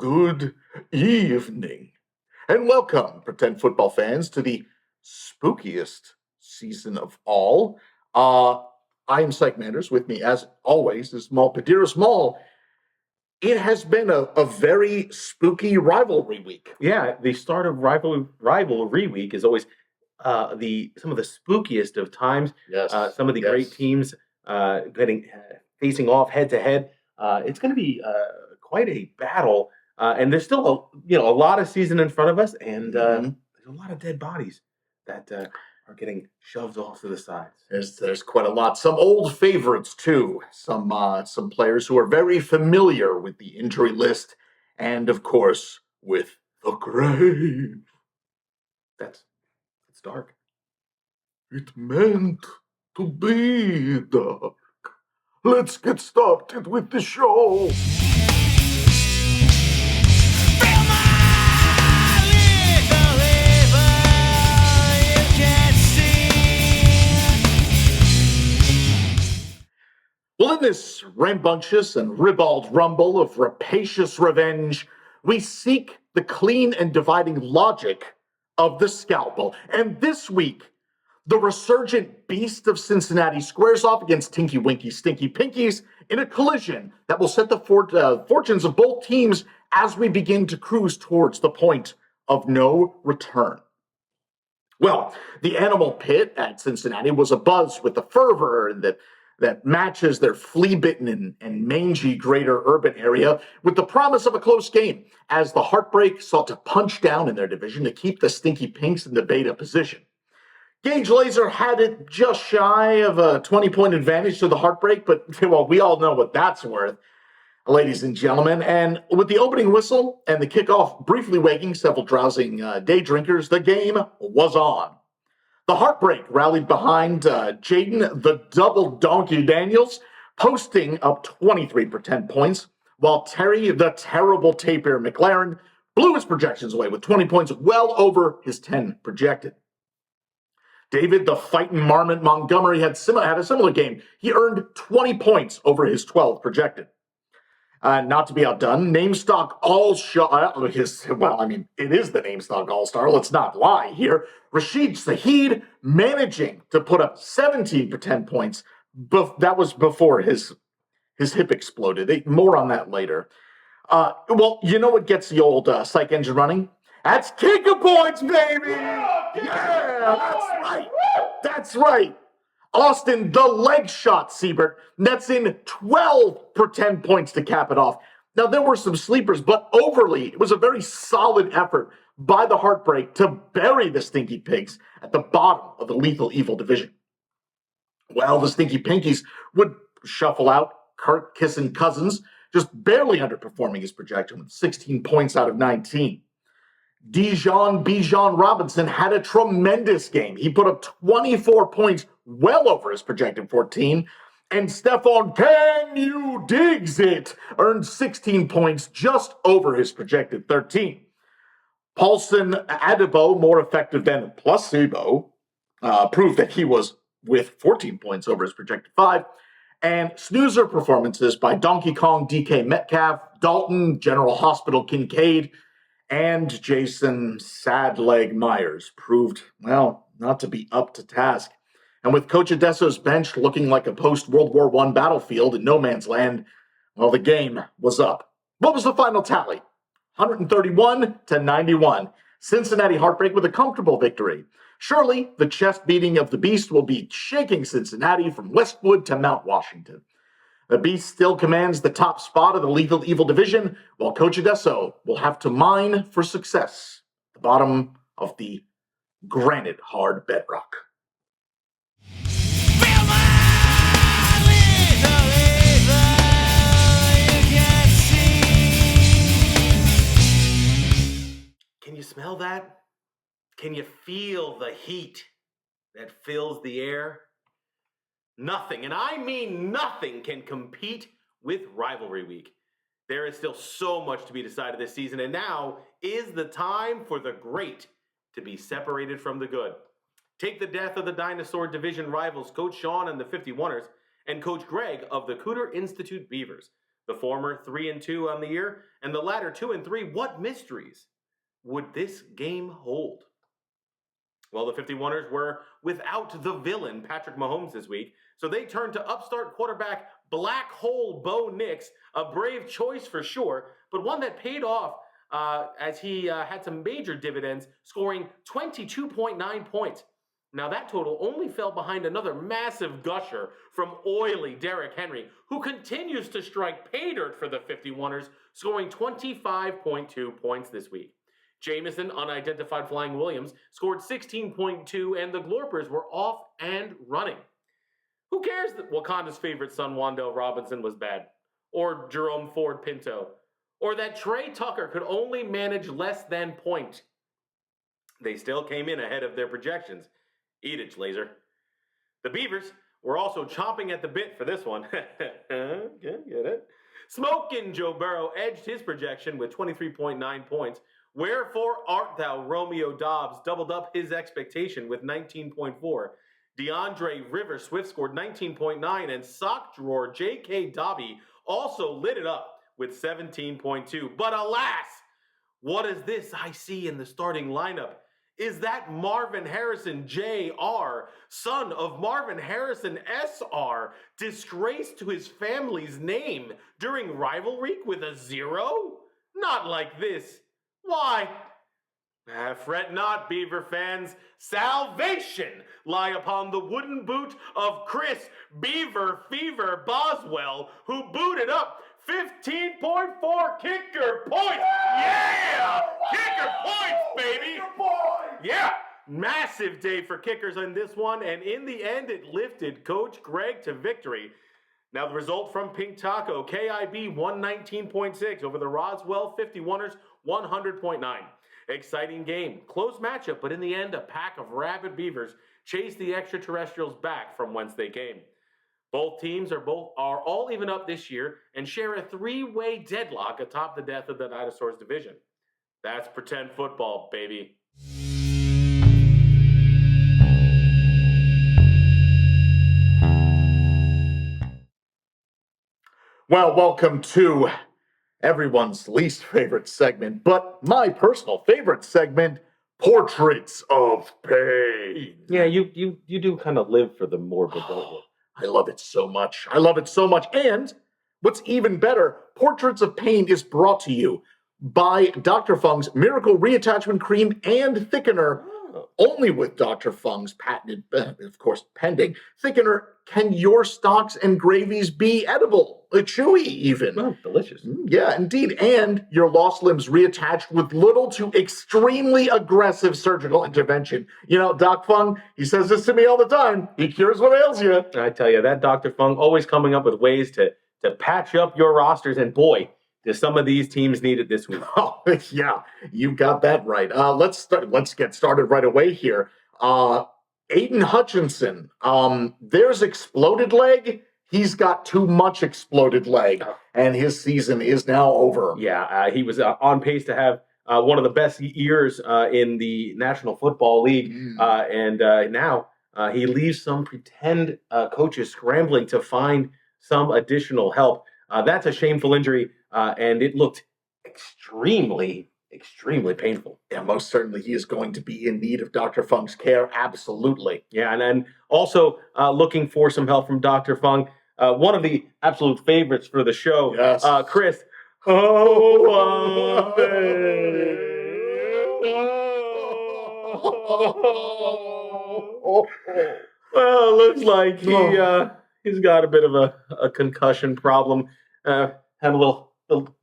Good evening, and welcome, pretend football fans, to the spookiest season of all. I am Sike Manders. With me, as always, is Maul Padira's Maul. It has been a very spooky rivalry week. Yeah, the start of rivalry week is always the some of the spookiest of times. Yes, Some of the great teams getting facing off head to head. It's going to be quite a battle, and there's still a lot of season in front of us, and there's a lot of dead bodies that are getting shoved off to the sides. There's quite a lot. Some old favorites too. Some players who are very familiar with the injury list, and of course with the grave. It's dark. It meant to be dark. Let's get started with the show. Well, in this rambunctious and ribald rumble of rapacious revenge, we seek the clean and dividing logic of the scalpel. And this week, the resurgent beast of Cincinnati squares off against Tinky Winky Stinky Pinkies in a collision that will set the fortunes of both teams as we begin to cruise towards the point of no return. Well, the animal pit at Cincinnati was abuzz with the fervor that matches their flea-bitten and mangy greater urban area with the promise of a close game as the Heartbreak sought to punch down in their division to keep the Stinky Pinks in the beta position. Gage Laser had it just shy of a 20-point advantage to the Heartbreak, but well, we all know what that's worth, ladies and gentlemen. And with the opening whistle and the kickoff briefly waking several drowsing day drinkers, the game was on. The Heartbreak rallied behind Jaden the Double Donkey Daniels, posting up 23 for 10 points, while Terry the Terrible Tapir McLaren blew his projections away with 20 points, well over his 10 projected. David the Fightin' Marmot Montgomery had a similar game. He earned 20 points over his 12 projected. Not to be outdone, Namestock All-Star, it is the Namestock All-Star, let's not lie here. Rashid Saheed managing to put up 17 for 10 points. That was before his hip exploded. More on that later. Well, you know what gets the old psych engine running? That's kicker points, baby! Yeah, that's right. That's right. Austin, the leg shot, Siebert. That's in 12 for 10 points to cap it off. Now, there were some sleepers, but overly, it was a very solid effort by the Heartbreak to bury the Stinky Pigs at the bottom of the Lethal Evil division. Well, the Stinky Pinkies would shuffle out Kirk Kissin Cousins, just barely underperforming his projection with 16 points out of 19. Bijan Robinson had a tremendous game. He put up 24 points, well over his projected 14. And Stephon Can You Digs It earned 16 points, just over his projected 13. Paulson Adebo, more effective than placebo, proved that he was with 14 points over his projected 5. And snoozer performances by Donkey Kong DK Metcalf, Dalton, General Hospital Kincaid, and Jason Sadleg Myers proved, well, not to be up to task. And with Coach Odesso's bench looking like a post-World War I battlefield in no man's land, well, the game was up. What was the final tally? 131-91. Cincinnati Heartbreak with a comfortable victory. Surely, the chest beating of the Beast will be shaking Cincinnati from Westwood to Mount Washington. The Beast still commands the top spot of the Lethal Evil division, while Coach Odesso will have to mine for success at the bottom of the granite hard bedrock. Can you smell that? Can you feel the heat that fills the air? Nothing, and I mean nothing, can compete with Rivalry Week. There is still so much to be decided this season, and now is the time for the great to be separated from the good. Take the death of the Dinosaur Division rivals, Coach Sean and the 51ers, and Coach Greg of the Cooter Institute Beavers. The former 3-2 on the year, and the latter 2-3. What mysteries would this game hold? Well, the 51ers were without the villain, Patrick Mahomes, this week, so they turned to upstart quarterback Black Hole Bo Nix, a brave choice for sure, but one that paid off as he had some major dividends, scoring 22.9 points. Now, that total only fell behind another massive gusher from oily Derrick Henry, who continues to strike pay dirt for the 51ers, scoring 25.2 points this week. Jamison, unidentified Flying Williams, scored 16.2, and the Glorpers were off and running. Who cares that Wakanda's favorite son, Wandale Robinson, was bad? Or Jerome Ford Pinto? Or that Trey Tucker could only manage less than point? They still came in ahead of their projections. Eat it, Laser. The Beavers were also chomping at the bit for this one. Get it? Smokin' Joe Burrow edged his projection with 23.9 points. Wherefore art thou, Romeo Dobbs, doubled up his expectation with 19.4. DeAndre River Swift scored 19.9, and sock drawer J.K. Dobby also lit it up with 17.2. But alas, what is this I see in the starting lineup? Is that Marvin Harrison Jr., son of Marvin Harrison Sr., disgraced to his family's name during rivalry with a 0? Not like this. Why? Fret not, Beaver fans. Salvation lie upon the wooden boot of Chris Beaver Fever Boswell, who booted up 15.4 kicker points. Yeah! Kicker points, baby! Yeah! Massive day for kickers on this one, and in the end, it lifted Coach Greg to victory. Now, the result from Pink Taco, KIB 119.6 over the Roswell 51ers 100.9. Exciting game. Close matchup, but in the end, a pack of rabid beavers chased the extraterrestrials back from whence they came. Both teams are all even up this year and share a three-way deadlock atop the Death of the Dinosaurs division. That's pretend football, baby. Well, welcome to everyone's least favorite segment, but my personal favorite segment, Portraits of Pain. Yeah, you do kind of live for the morbid, don't you? I love it so much. I love it so much. And what's even better, Portraits of Pain is brought to you by Dr. Fung's Miracle Reattachment Cream and Thickener. Only with Dr. Fung's patented, of course, pending thickener can your stocks and gravies be edible, chewy even. Oh, delicious. Yeah, indeed. And your lost limbs reattached with little to extremely aggressive surgical intervention. You know, Doc Fung, he says this to me all the time. He cures what ails you. I tell you, that Dr. Fung always coming up with ways to patch up your rosters, and boy, do some of these teams need it this week. Oh, yeah, you got that right. Let's get started right away here. Aiden Hutchinson, there's exploded leg. He's got too much exploded leg, and his season is now over. Yeah, he was on pace to have one of the best years in the National Football League, and now he leaves some pretend coaches scrambling to find some additional help. That's a shameful injury, and it looked extremely painful. Yeah, most certainly he is going to be in need of Dr. Fung's care, absolutely. Yeah, and then also looking for some help from Dr. Fung, one of the absolute favorites for the show, yes. Chris. Well, looks like he's got a bit of a concussion problem. Had a little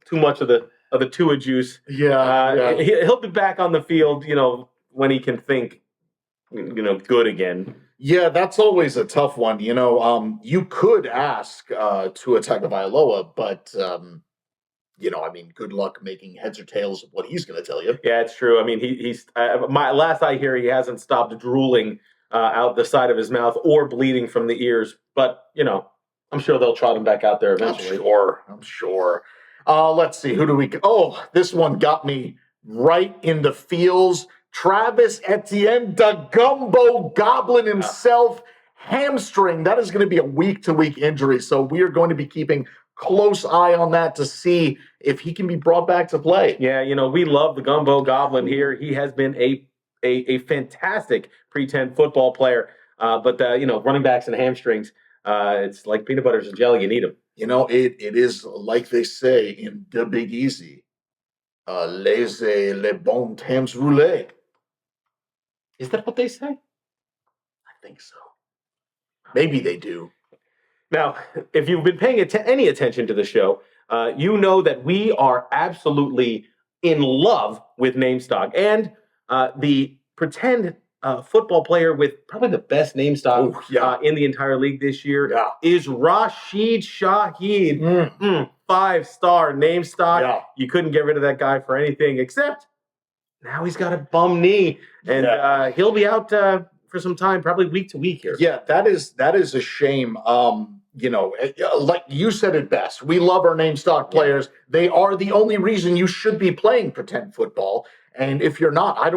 too much of the Tua juice. Yeah, He'll be back on the field, when he can think, good again. Yeah, that's always a tough one. You could ask Tua Tagovailoa, but good luck making heads or tails of what he's going to tell you. Yeah, it's true. I mean, he's my last I hear, he hasn't stopped drooling out the side of his mouth or bleeding from the ears. But I'm sure they'll trot him back out there eventually. I'm sure. Let's see. Who do we? Oh, this one got me right in the feels. Travis Etienne, the Gumbo Goblin himself, hamstring. That is going to be a week-to-week injury. So we are going to be keeping close eye on that to see if he can be brought back to play. Yeah, we love the Gumbo Goblin here. He has been a fantastic pretend football player. But running backs and hamstrings, it's like peanut butter and jelly. You need them. It is like they say in The Big Easy, laissez les bons temps rouler. Is that what they say? I think so. Maybe they do. Now, if you've been paying any attention to the show, you know that we are absolutely in love with name stock. And the pretend football player with probably the best name stock in the entire league this year is Rashid Shaheed. 5-star name stock. Yeah. You couldn't get rid of that guy for anything except now he's got a bum knee. And he'll be out for some time, probably week to week here. Yeah, that is a shame. Like you said it best, we love our name stock players. Yeah. They are the only reason you should be playing pretend football. And if you're not, I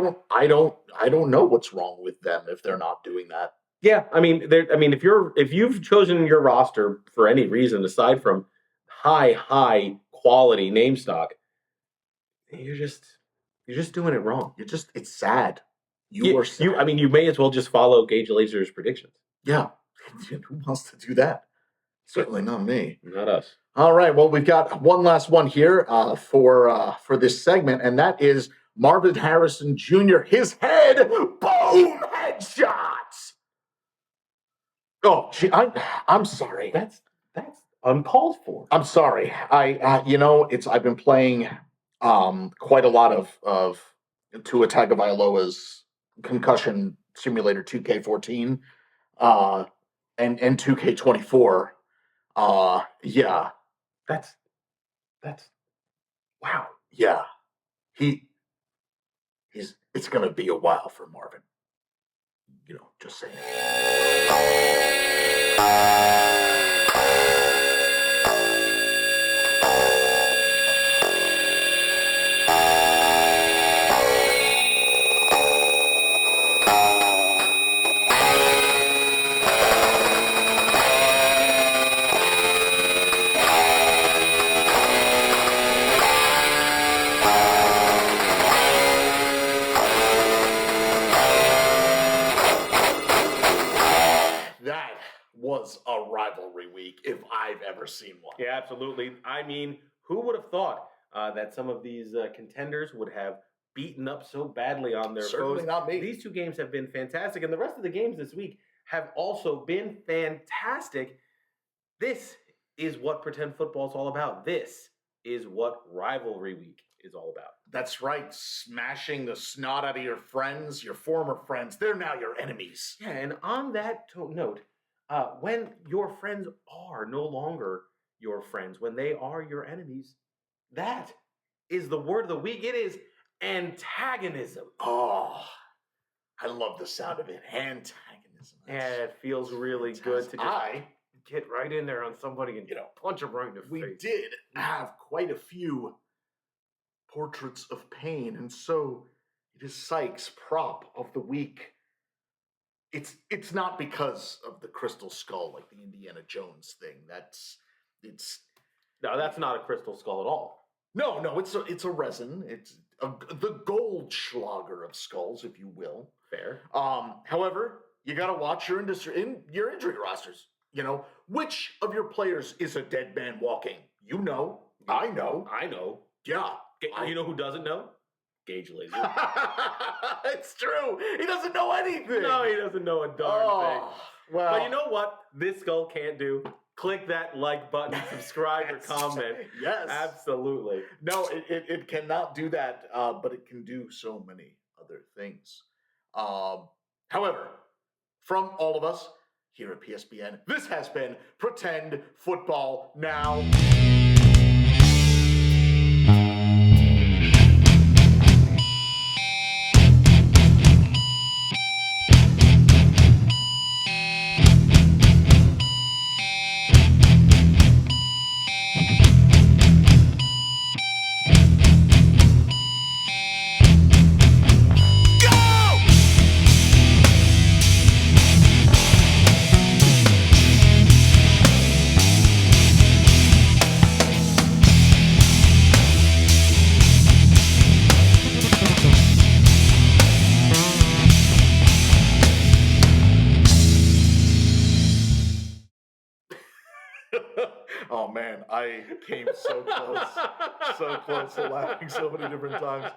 don't know what's wrong with them if they're not doing that. Yeah, if you've chosen your roster for any reason aside from high quality name stock, you're just doing it wrong. It's sad. You may as well just follow Gage Laser's predictions. Yeah. Who wants to do that? Certainly not me. Not us. All right. Well, we've got one last one here for this segment, and that is Marvin Harrison Jr. His head, boom, headshots. Oh, gee, I'm sorry. That's uncalled for. I'm sorry. I've been playing quite a lot of Tua Tagovailoa's concussion simulator 2K14 and 2K24. Yeah. That's wow. Yeah. It's going to be a while for Marvin. Just saying. Was a rivalry week if I've ever seen one. Yeah, absolutely. Who would have thought that some of these contenders would have beaten up so badly on their Certainly foes? Not me. These two games have been fantastic, and the rest of the games this week have also been fantastic. This is what pretend football is all about. This is what rivalry week is all about. That's right. Smashing the snot out of your friends, your former friends. They're now your enemies. Yeah, and on that note, when your friends are no longer your friends, when they are your enemies, that is the word of the week. It is antagonism. Oh, I love the sound of it. Antagonism. Yeah, it feels really good to just get right in there on somebody and punch them right in the face. We did have quite a few portraits of pain, and so it is Sike's prop of the week. It's not because of the crystal skull like the Indiana Jones thing. No, that's not a crystal skull at all. No, it's a resin. It's the Goldschlager of skulls, if you will. Fair. However, you gotta watch your injury rosters. Which of your players is a dead man walking? I know. Yeah. You know who doesn't know? Gage Laser. It's true. He doesn't know anything. No, he doesn't know a darn thing. Well, but you know what this skull can't do? Click that like button, subscribe, or comment. Yes. Absolutely. No, it cannot do that, but it can do so many other things. However, from all of us here at PSBN, this has been Pretend Football Now. Oh man, I came so close to laughing so many different times.